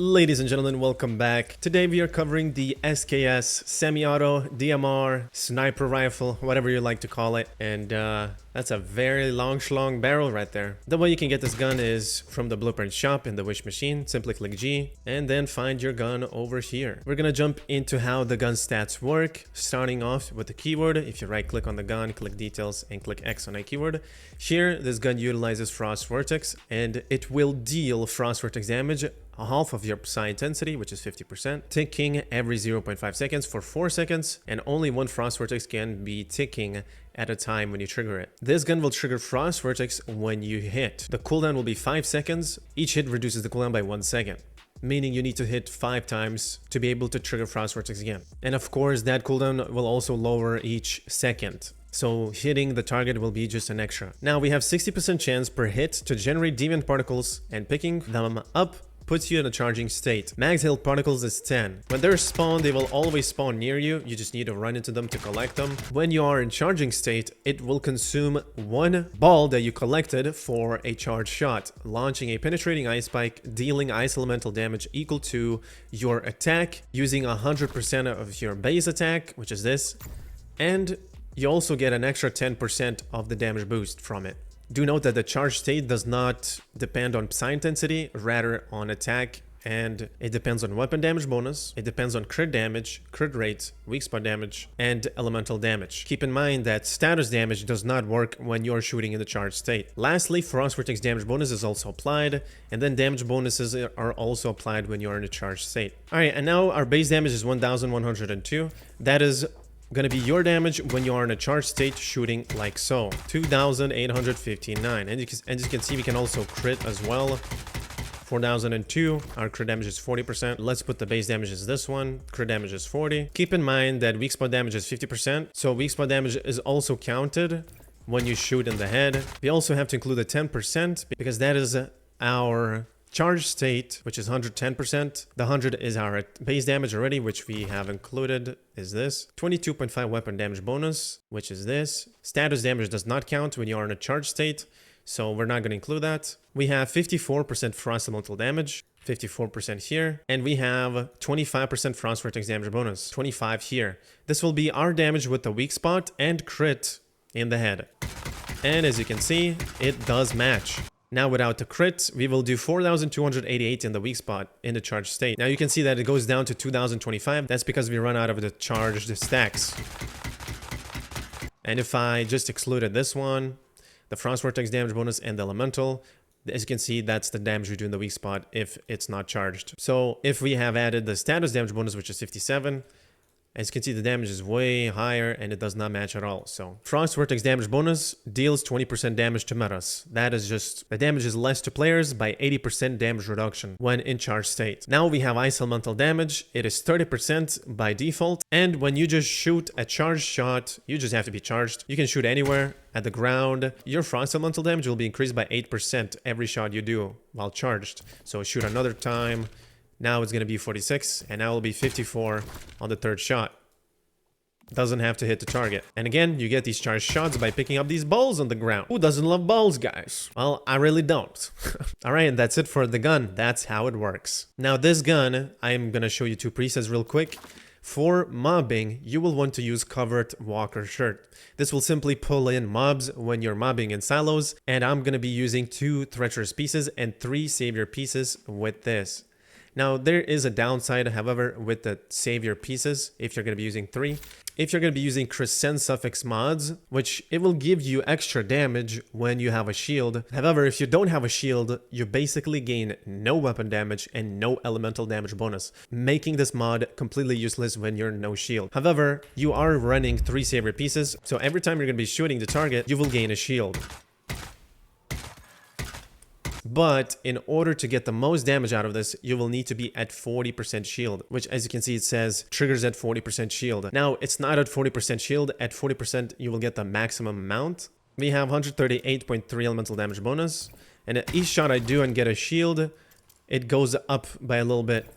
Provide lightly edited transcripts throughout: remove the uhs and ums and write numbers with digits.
Ladies and gentlemen, welcome back. Today we are covering the SKS semi-auto, DMR, sniper rifle, whatever you like to call it. And that's a very long schlong barrel right there. The way you can get this gun is from the blueprint shop in the wish machine. Simply click G and then find your gun over here. We're gonna jump into how the gun stats work, starting off with the keyword. If you right click on the gun, click details and click X on a keyword. Here, this gun utilizes frost vertex and it will deal frost vertex damage half of your psi intensity, which is 50%, ticking every 0.5 seconds for 4 seconds, and only one frost vertex can be ticking at a time when you trigger it. This gun will trigger frost vertex when you hit. The cooldown will be 5 seconds. Each hit reduces the cooldown by 1 second, meaning you need to hit 5 times to be able to trigger frost vertex again. And of course, that cooldown will also lower each second. So hitting the target will be just an extra. Now we have 60% chance per hit to generate deviant particles, and picking them up puts you in a charging state. Max health particles is 10. When they're spawned, they will always spawn near you. You just need to run into them to collect them. When you are in charging state, it will consume 1 ball that you collected for a charge shot, launching a penetrating ice spike, dealing ice elemental damage equal to your attack, using 100% of your base attack, which is this, and you also get an extra 10% of the damage boost from it. Do note that the charge state does not depend on psi intensity, rather on attack, and it depends on weapon damage bonus, it depends on crit damage, crit rate, weak spot damage, and elemental damage. Keep in mind that status damage does not work when you're shooting in the charge state. Lastly, frost vertex damage bonus is also applied, and then damage bonuses are also applied when you're in a charge state. Alright, and now our base damage is 1102. That is gonna be your damage when you are in a charge state shooting like so. 2859. And as you can see, we can also crit as well. 4002. Our crit damage is 40%. Let's put the base damage as this one. Crit damage is 40. Keep in mind that weak spot damage is 50%. So weak spot damage is also counted when you shoot in the head. We also have to include the 10% because that is our charge state, which is 110%. The 100 is our base damage already, which we have included, is this. 22.5 weapon damage bonus, which is this. Status damage does not count when you are in a charge state, so we're not going to include that. We have 54% frost elemental damage, 54% here, and we have 25% frost vertex damage bonus, 25 here. This will be our damage with the weak spot and crit in the head. And as you can see, it does match. Now without the crit, we will do 4288 in the weak spot in the charged state. Now you can see that it goes down to 2025. That's because we run out of the charged stacks. And if I just excluded this one, the frost vertex damage bonus and the elemental, as you can see, that's the damage we do in the weak spot if it's not charged. So if we have added the status damage bonus, which is 57, as you can see, the damage is way higher and it does not match at all. So frost vertex damage bonus deals 20% damage to metas. That is just, the damage is less to players by 80% damage reduction when in charge state. Now we have ice elemental damage. It is 30% by default. And when you just shoot a charged shot, you just have to be charged. You can shoot anywhere at the ground. Your frost elemental damage will be increased by 8% every shot you do while charged. So shoot another time. Now it's going to be 46, and now it'll be 54 on the third shot. Doesn't have to hit the target. And again, you get these charged shots by picking up these balls on the ground. Who doesn't love balls, guys? Well, I really don't. Alright, and that's it for the gun. That's how it works. Now this gun, I'm going to show you 2 presets real quick. For mobbing, you will want to use covered walker shirt. This will simply pull in mobs when you're mobbing in silos, and I'm going to be using 2 treacherous pieces and 3 savior pieces with this. Now, there is a downside, however, with the savior pieces, if you're going to be using 3. If you're going to be using Crescent suffix mods, which it will give you extra damage when you have a shield. However, if you don't have a shield, you basically gain no weapon damage and no elemental damage bonus, making this mod completely useless when you're no shield. However, you are running 3 savior pieces, so every time you're going to be shooting the target, you will gain a shield. But in order to get the most damage out of this, you will need to be at 40% shield, which as you can see, it says triggers at 40% shield. Now, it's not at 40% shield. At 40%, you will get the maximum amount. We have 138.3 elemental damage bonus. And at each shot I do and get a shield, it goes up by a little bit.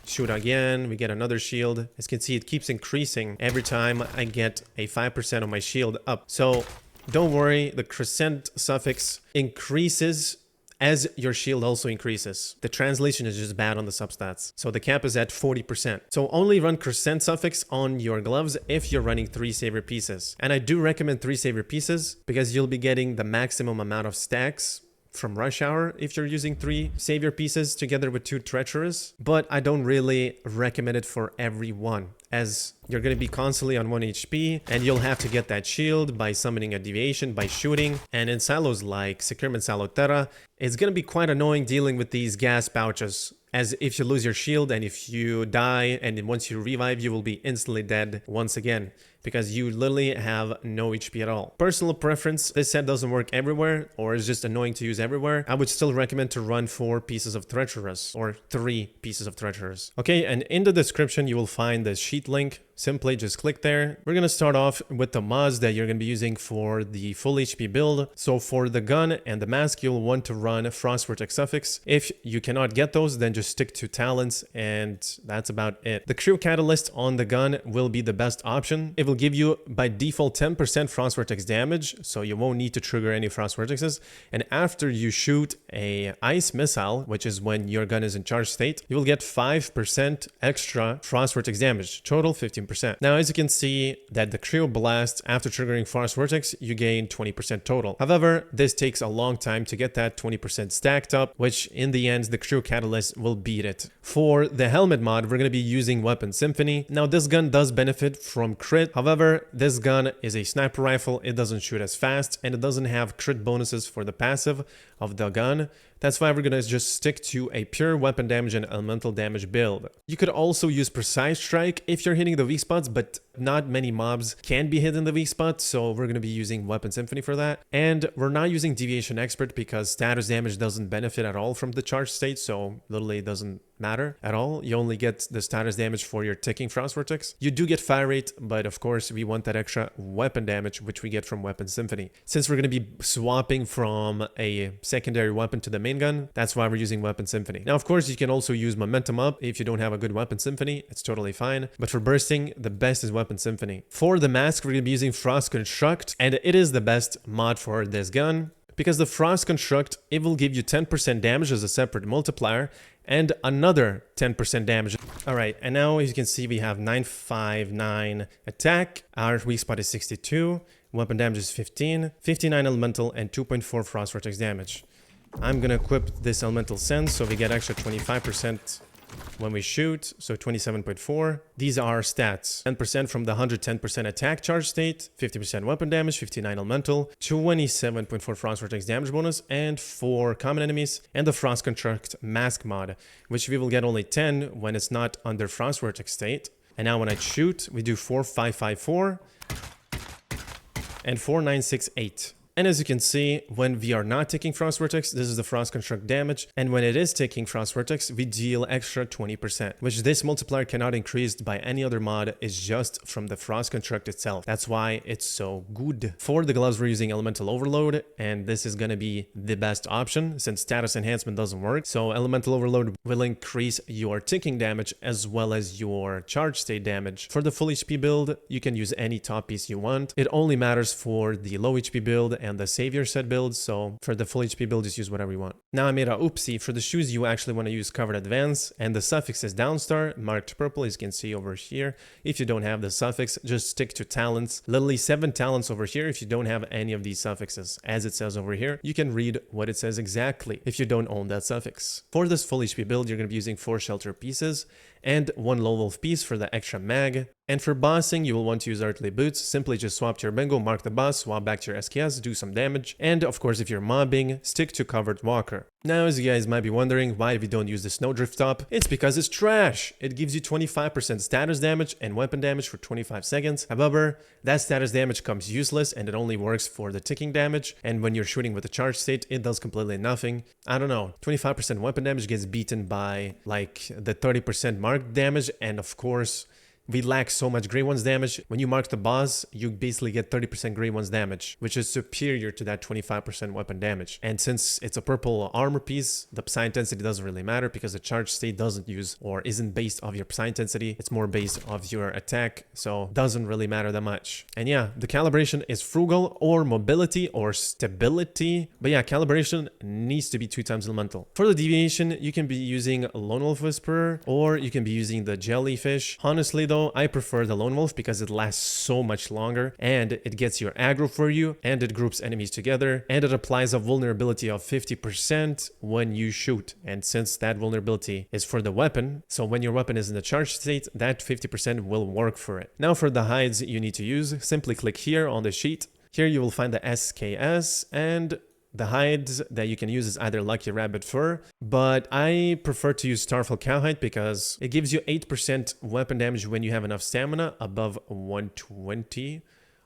Shoot again, we get another shield. As you can see, it keeps increasing every time I get a 5% of my shield up. So don't worry, the Crescent suffix increases as your shield also increases. The translation is just bad on the substats. So the cap is at 40%. So only run Crescent suffix on your gloves if you're running 3 savior pieces. And I do recommend 3 savior pieces because you'll be getting the maximum amount of stacks from Rush Hour if you're using 3 savior pieces together with 2 treacherous, but I don't really recommend it for everyone, as you're going to be constantly on 1 HP and you'll have to get that shield by summoning a deviation, by shooting, and in silos like Securement Silo Terra, it's going to be quite annoying dealing with these gas pouches, as if you lose your shield and if you die and then once you revive you will be instantly dead once again, because you literally have no HP at all. Personal preference, this set doesn't work everywhere or is just annoying to use everywhere. I would still recommend to run 4 pieces of treacherous or 3 pieces of treacherous. Okay, and in the description you will find the sheet link. Simply just click there. We're going to start off with the mods that you're going to be using for the full HP build. So for the gun and the mask, you'll want to run Frost Vortex suffix. If you cannot get those, then just stick to talents, and that's about it. The crew catalyst on the gun will be the best option. It will give you by default 10% Frost Vortex damage, so you won't need to trigger any Frost Vortexes. And after you shoot a ice missile, which is when your gun is in charge state, you will get 5% extra Frost Vortex damage, total 15%. Now, as you can see that the Cryo Blast, after triggering Frost Vortex, you gain 20% total. However, this takes a long time to get that 20% stacked up, which in the end, the Cryo Catalyst will beat it. For the helmet mod, we're going to be using Weapon Symphony. Now, this gun does benefit from crit. However, this gun is a sniper rifle. It doesn't shoot as fast, and it doesn't have crit bonuses for the passive of the gun. That's why we're going to just stick to a pure weapon damage and elemental damage build. You could also use Precise Strike if you're hitting the weak spots, but not many mobs can be hit in the weak spot, so we're going to be using Weapon Symphony for that. And we're not using Deviation Expert because status damage doesn't benefit at all from the charge state, so literally it doesn't matter at all. You only get the status damage for your ticking Frost Vortex. You do get fire rate, but of course we want that extra weapon damage, which we get from Weapon Symphony. Since we're going to be swapping from a secondary weapon to the main gun, that's why we're using Weapon Symphony. Now, of course, you can also use Momentum Up if you don't have a good Weapon Symphony. It's totally fine. But for bursting, the best is Weapon Symphony. For the mask, we're going to be using Frost Construct, and it is the best mod for this gun, because the Frost Construct, it will give you 10% damage as a separate multiplier and another 10% damage. All right, and now as you can see, we have 959 attack. Our weak spot is 62. Weapon damage is 15, 59 elemental, and 2.4 Frost Vortex damage. I'm going to equip this elemental sense so we get extra 25% when we shoot, so 27.4. These are stats. 10% from the 110% attack charge state, 50% weapon damage, 59 elemental, 27.4 Frost Vortex damage bonus, and 4 common enemies, and the Frost Construct mask mod, which we will get only 10 when it's not under Frost Vortex state. And now when I shoot, we do 4-5-5-4 and 4-9-6-8. And as you can see, when we are not taking Frost Vortex, this is the Frost Construct damage. And when it is taking Frost Vortex, we deal extra 20%, which this multiplier cannot increase by any other mod. It's just from the Frost Construct itself. That's why it's so good. For the gloves, we're using Elemental Overload, and this is going to be the best option since status enhancement doesn't work. So Elemental Overload will increase your ticking damage as well as your charge state damage. For the full HP build, you can use any top piece you want. It only matters for the low HP build and the savior set builds, so for the full HP build, just use whatever you want. Now I made a oopsie. For the shoes, you actually want to use Covered Advance, and the suffix is Downstar, marked purple, as you can see over here. If you don't have the suffix, just stick to talents. Literally 7 talents over here if you don't have any of these suffixes. As it says over here, you can read what it says exactly if you don't own that suffix. For this full HP build, you're going to be using 4 shelter pieces and 1 low wolf piece for the extra mag. And for bossing, you will want to use earthly boots. Simply just swap to your bingo, mark the boss, swap back to your SKS, do some damage. And of course, if you're mobbing, stick to covered walker. Now, as you guys might be wondering why we don't use the snowdrift top, it's because it's trash. It gives you 25% status damage and weapon damage for 25 seconds. However, that status damage comes useless and it only works for the ticking damage. And when you're shooting with a charge state, it does completely nothing. I don't know, 25% weapon damage gets beaten by like the 30% mark damage, and of course, we lack so much Grey Ones damage. When you mark the boss, you basically get 30% Grey Ones damage, which is superior to that 25% weapon damage. And since it's a purple armor piece, the psi intensity doesn't really matter because the charge state doesn't use or isn't based off your psi intensity. It's more based off your attack, so doesn't really matter that much. And yeah, the calibration is frugal or mobility or stability. But yeah, calibration needs to be 2 times elemental. For the deviation, you can be using Lone Wolf Whisperer or you can be using the Jellyfish. Honestly though, I prefer the Lone Wolf because it lasts so much longer and it gets your aggro for you and it groups enemies together and it applies a vulnerability of 50% when you shoot. And since that vulnerability is for the weapon, so when your weapon is in the charge state, that 50% will work for it. Now for the hides you need to use, simply click here on the sheet. Here you will find the SKS, and the hides that you can use is either Lucky Rabbit Fur, but I prefer to use Starfall Cowhide because it gives you 8% weapon damage when you have enough stamina above 120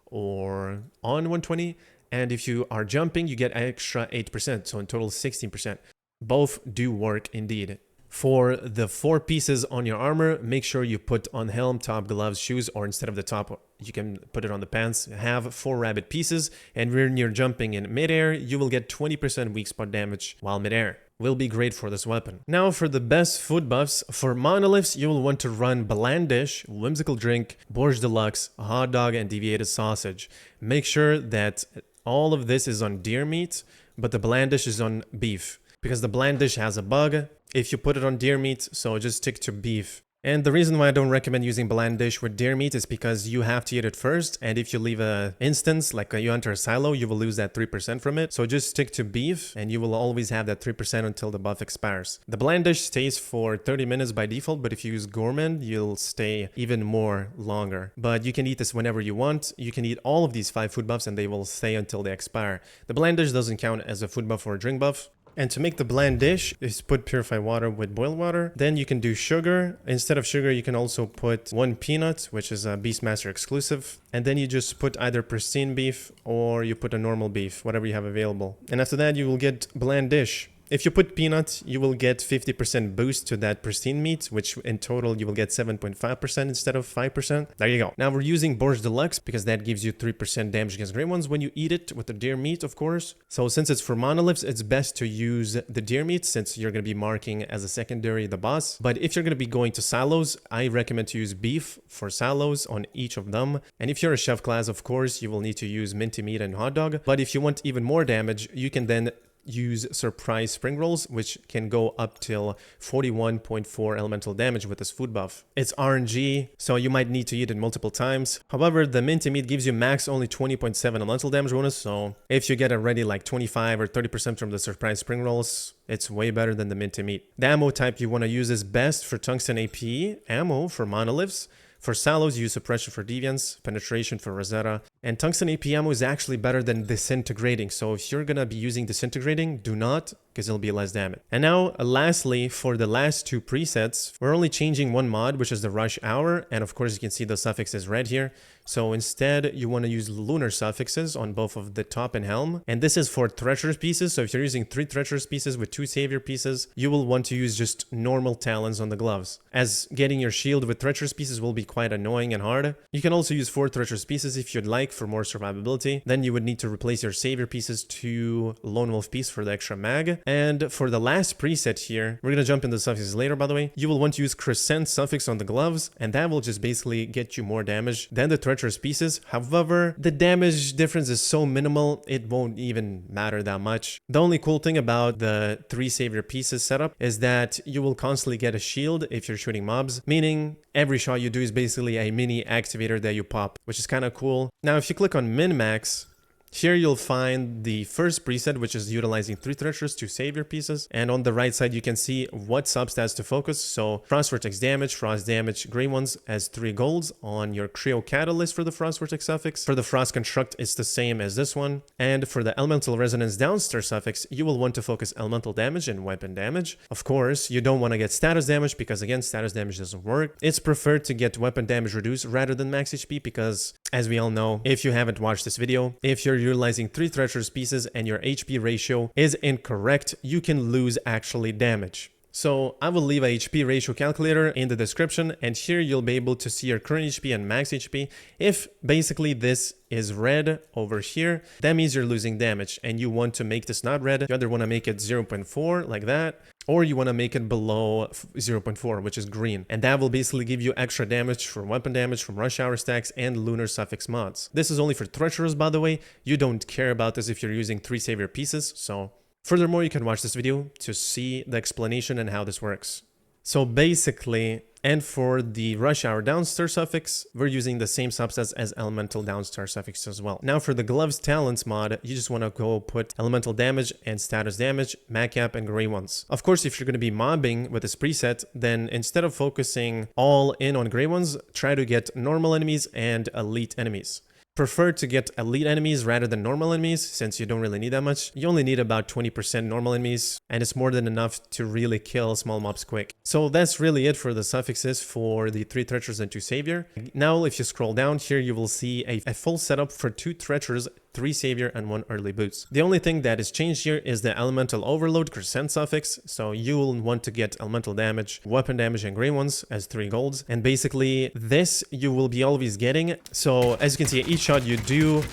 or on 120. And if you are jumping, you get extra 8%, so in total 16%. Both do work indeed. For the 4 pieces on your armor, make sure you put on helm, top, gloves, shoes, or instead of the top, you can put it on the pants. Have 4 rabbit pieces, and when you're jumping in midair, you will get 20% weak spot damage while midair. Will be great for this weapon. Now for the best food buffs, for monoliths, you will want to run Blandish, Whimsical Drink, Borscht Deluxe, Hot Dog, and Deviated Sausage. Make sure that all of this is on deer meat, but the Blandish is on beef, because the Blandish has a bug if you put it on deer meat, so just stick to beef. And the reason why I don't recommend using Blandish with deer meat is because you have to eat it first, and if you leave a instance, like you enter a silo, you will lose that 3% from it. So just stick to beef, and you will always have that 3% until the buff expires. The Blandish stays for 30 minutes by default, but if you use Gourmand, you'll stay even more longer. But you can eat this whenever you want. You can eat all of these 5 food buffs, and they will stay until they expire. The Blandish doesn't count as a food buff or a drink buff. And to make the bland dish is put purified water with boiled water. Then you can do sugar. Instead of sugar, you can also put 1 peanut, which is a Beastmaster exclusive. And then you just put either pristine beef or you put a normal beef, whatever you have available. And after that, you will get bland dish. If you put peanut, you will get 50% boost to that pristine meat, which in total you will get 7.5% instead of 5%. There you go. Now we're using Borscht Deluxe because that gives you 3% damage against Grey Ones when you eat it with the deer meat, of course. So since it's for monoliths, it's best to use the deer meat since you're going to be marking as a secondary the boss. But if you're going to be going to silos, I recommend to use beef for silos on each of them. And if you're a chef class, of course, you will need to use minty meat and hot dog. But if you want even more damage, you can then use surprise spring rolls, which can go up till 41.4 elemental damage with this food buff. It's RNG, so you might need to eat it multiple times. However, the minty meat gives you max only 20.7 elemental damage bonus, so if you get already like 25 or 30% from the surprise spring rolls, it's way better than the minty meat. The ammo type you want to use is best for tungsten APE, ammo for monoliths. For Salos, use Suppression for Deviants, Penetration for Rosetta, and Tungsten AP ammo is actually better than Disintegrating, so if you're gonna be using Disintegrating, do not, because it'll be less damage. And now, lastly, for the last 2 presets, we're only changing 1 mod, which is the Rush Hour, and of course you can see the suffix is red here. So instead, you want to use lunar suffixes on both of the top and helm. And this is for treacherous pieces. So if you're using 3 treacherous pieces with 2 savior pieces, you will want to use just normal talons on the gloves, as getting your shield with treacherous pieces will be quite annoying and hard. You can also use 4 treacherous pieces if you'd like for more survivability. Then you would need to replace your savior pieces to lone wolf piece for the extra mag. And for the last preset here, we're going to jump into the suffixes later, by the way. You will want to use crescent suffix on the gloves, and that will just basically get you more damage than the treacherous pieces. However, the damage difference is so minimal, it won't even matter that much. The only cool thing about the 3 savior pieces setup is that you will constantly get a shield if you're shooting mobs, meaning every shot you do is basically a mini activator that you pop, which is kind of cool. Now, if you click on min-max, here you'll find the first preset, which is utilizing 3 treacherous, 2 savior pieces. And on the right side, you can see what substats to focus. So Frost Vortex damage, Frost damage, Grey Ones as 3 golds on your Cryo Catalyst for the Frost Vortex suffix. For the Frost Construct, it's the same as this one. And for the Elemental Resonance Downstairs suffix, you will want to focus elemental damage and weapon damage. Of course, you don't want to get status damage because, again, status damage doesn't work. It's preferred to get weapon damage reduced rather than max HP because, as we all know, if you haven't watched this video, if you're utilizing 3 treacherous pieces and your HP ratio is incorrect, you can lose actually damage. So I will leave a HP ratio calculator in the description, and here you'll be able to see your current HP and max HP. If basically this is red over here, that means you're losing damage, and you want to make this not red. You either want to make it 0.4 like that, or you want to make it below 0.4, which is green. And that will basically give you extra damage from weapon damage, from rush hour stacks, and lunar suffix mods. This is only for treacherous, by the way. You don't care about this if you're using 3 savior pieces, so... Furthermore, you can watch this video to see the explanation and how this works. So basically, and for the rush hour downstar suffix, we're using the same subsets as elemental downstar suffix as well. Now for the gloves talents mod, you just want to go put elemental damage and status damage, macap, and gray ones. Of course, if you're going to be mobbing with this preset, then instead of focusing all in on gray ones, try to get normal enemies and elite enemies. Prefer to get elite enemies rather than normal enemies, since you don't really need that much. You only need about 20% normal enemies, and it's more than enough to really kill small mobs quick. So that's really it for the suffixes for the 3 treacherous and 2 savior. Now if you scroll down here, you will see a full setup for 2 treacherous, 3 savior, and 1 early boots. The only thing that is changed here is the elemental overload crescent suffix. So you will want to get elemental damage, weapon damage, and gray ones as 3 golds. And basically this you will be always getting. So as you can see, each shot you do,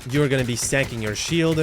you're going to be stacking your shield,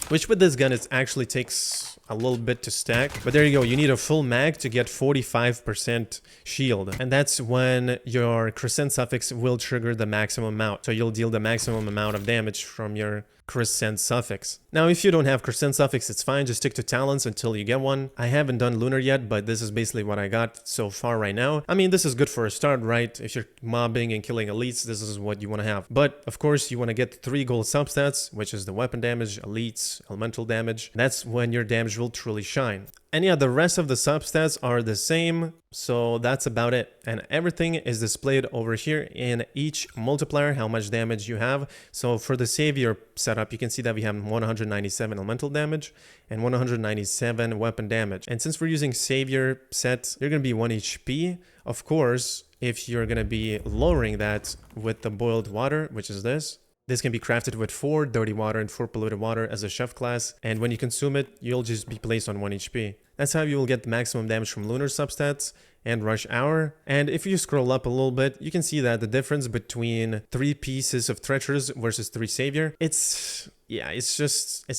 which with this gun it actually takes a little bit to stack, but there you go. You need a full mag to get 45% shield, and that's when your crescent suffix will trigger the maximum amount. So you'll deal the maximum amount of damage from your crescent suffix. Now if you don't have crescent suffix, it's fine, just stick to talents until you get one. I haven't done lunar yet, but this is basically what I got so far right now. I mean, this is good for a start, right? If you're mobbing and killing elites, this is what you want to have. But of course you want to get 3 gold substats, which is the weapon damage, elites, elemental damage. That's when your damage will truly shine. And yeah, the rest of the substats are the same, so that's about it. And everything is displayed over here in each multiplier, how much damage you have. So for the savior setup, you can see that we have 197 elemental damage and 197 weapon damage. And since we're using savior set, you're going to be 1 HP. Of course, if you're going to be lowering that with the boiled water, which is this can be crafted with 4 dirty water and 4 polluted water as a chef class, and when you consume it, you'll just be placed on 1 HP. That's how you will get the maximum damage from lunar substats and rush hour. And if you scroll up a little bit, you can see that the difference between 3 pieces of treacherous versus 3 savior, it's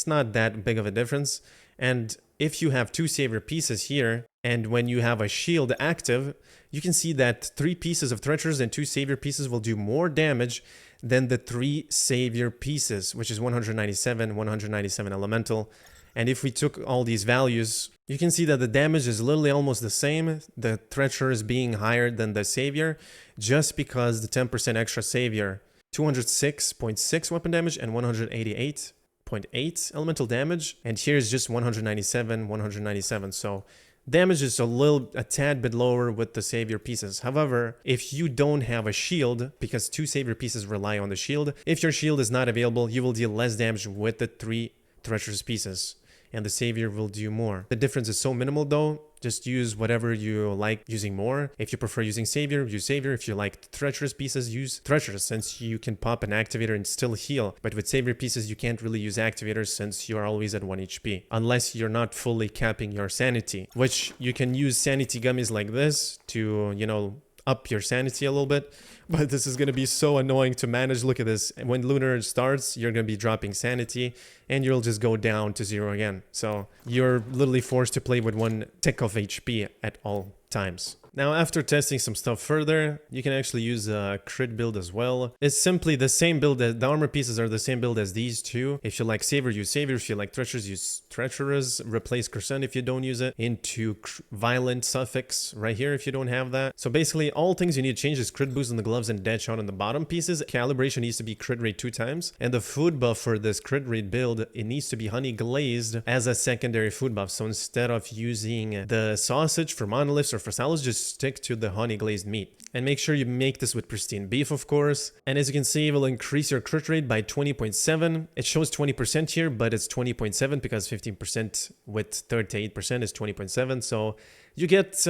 not that big of a difference. And if you have 2 savior pieces here, and when you have a shield active, you can see that 3 pieces of treacherous and 2 savior pieces will do more damage than the 3 savior pieces, which is 197, 197 elemental. And if we took all these values, you can see that the damage is literally almost the same. The treacherous being higher than the savior, just because the 10% extra savior, 206.6 weapon damage and 188.8 elemental damage. And here's just 197, 197. So damage is a tad bit lower with the savior pieces. However, if you don't have a shield, because 2 savior pieces rely on the shield, if your shield is not available, you will deal less damage with the 3 treacherous pieces, and the savior will do more. The difference is so minimal though. Just use whatever you like using more. If you prefer using savior, use savior. If you like treacherous pieces, use treacherous, since you can pop an activator and still heal. But with savior pieces, you can't really use activators since you are always at 1 HP. Unless you're not fully capping your sanity, which you can use sanity gummies like this to, you know, up your sanity a little bit. But this is going to be so annoying to manage. Look at this. When lunar starts, you're going to be dropping sanity and you'll just go down to 0 again. So you're literally forced to play with 1 tick of HP at all times. Now, after testing some stuff further, you can actually use a crit build as well. It's simply the same build. The armor pieces are the same build as these two. If you like savior, use savior. If you like treacherous, use treacherous. Replace crescent if you don't use it into violent suffix right here if you don't have that. So basically, all things you need to change is crit boost on the gloves and dead shot on the bottom pieces. Calibration needs to be crit rate 2 times. And the food buff for this crit rate build, it needs to be honey glazed as a secondary food buff. So instead of using the sausage for monoliths or for salads, just stick to the honey glazed meat. And make sure you make this with pristine beef, of course. And as you can see, it will increase your crit rate by 20.7. It shows 20% here, but it's 20.7 because 15% with 38% is 20.7. So you get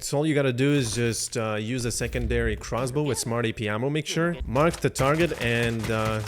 So all you gotta do is just use a secondary crossbow with smart AP ammo mixture, mark the target, and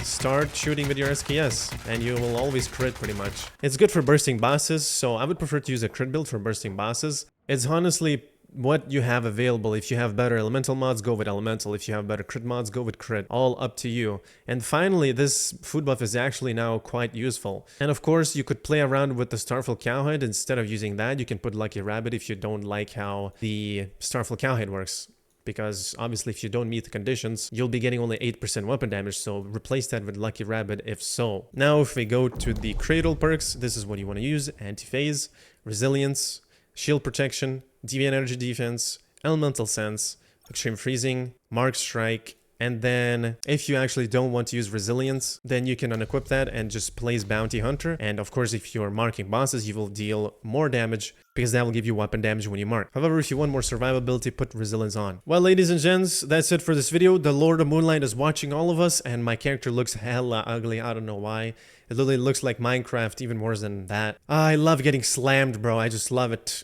start shooting with your SKS, and you will always crit pretty much. It's good for bursting bosses, so I would prefer to use a crit build for bursting bosses. It's honestly what you have available. If you have better elemental mods, go with elemental. If you have better crit mods, go with crit. All up to you. And finally, this food buff is actually now quite useful. And of course, you could play around with the Starful Cowhide. Instead of using that, you can put Lucky Rabbit if you don't like how the Starful Cowhide works. Because obviously if you don't meet the conditions, you'll be getting only 8% weapon damage, so replace that with Lucky Rabbit if so. Now if we go to the Cradle perks, this is what you want to use: Anti-Phase, Resilience, Shield Protection, Deviant Energy Defense, Elemental Sense, Extreme Freezing, Mark Strike, and then if you actually don't want to use Resilience, then you can unequip that and just place Bounty Hunter. And of course, if you're marking bosses, you will deal more damage because that will give you weapon damage when you mark. However, if you want more survivability, put Resilience on. Well, ladies and gents, that's it for this video. The Lord of Moonlight is watching all of us, and my character looks hella ugly. I don't know why. It literally looks like Minecraft, even worse than that. I love getting slammed, bro. I just love it.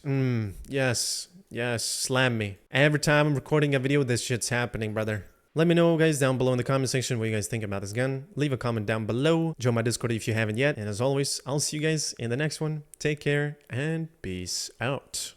Yes. Yes, slam me. Every time I'm recording a video, this shit's happening, brother. Let me know, guys, down below in the comment section what you guys think about this gun. Leave a comment down below. Join my Discord if you haven't yet. And as always, I'll see you guys in the next one. Take care and peace out.